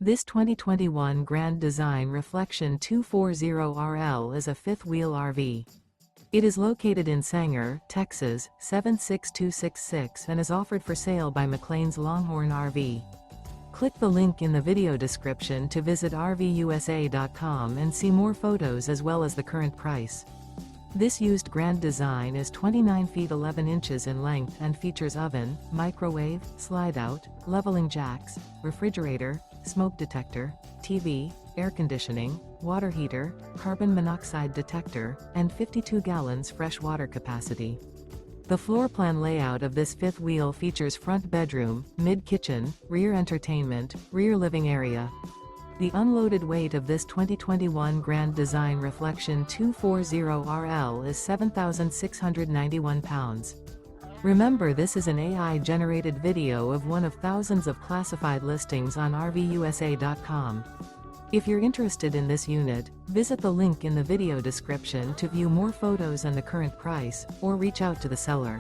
This 2021 Grand Design Reflection 240RL is a fifth-wheel RV. It is located in Sanger, Texas, 76266 and is offered for sale by McClain's Longhorn RV. Click the link in the video description to visit RVUSA.com and see more photos as well as the current price. This used Grand Design is 29 feet 11 inches in length and features oven, microwave, slide-out, leveling jacks, refrigerator, smoke detector, TV, air conditioning, water heater, carbon monoxide detector, and 52 gallons fresh water capacity. The floor plan layout of this fifth wheel features front bedroom, mid-kitchen, rear entertainment, rear living area. The unloaded weight of this 2021 Grand Design Reflection 240RL is 7,691 pounds. Remember, this is an AI-generated video of one of thousands of classified listings on RVUSA.com. If you're interested in this unit, visit the link in the video description to view more photos and the current price, or reach out to the seller.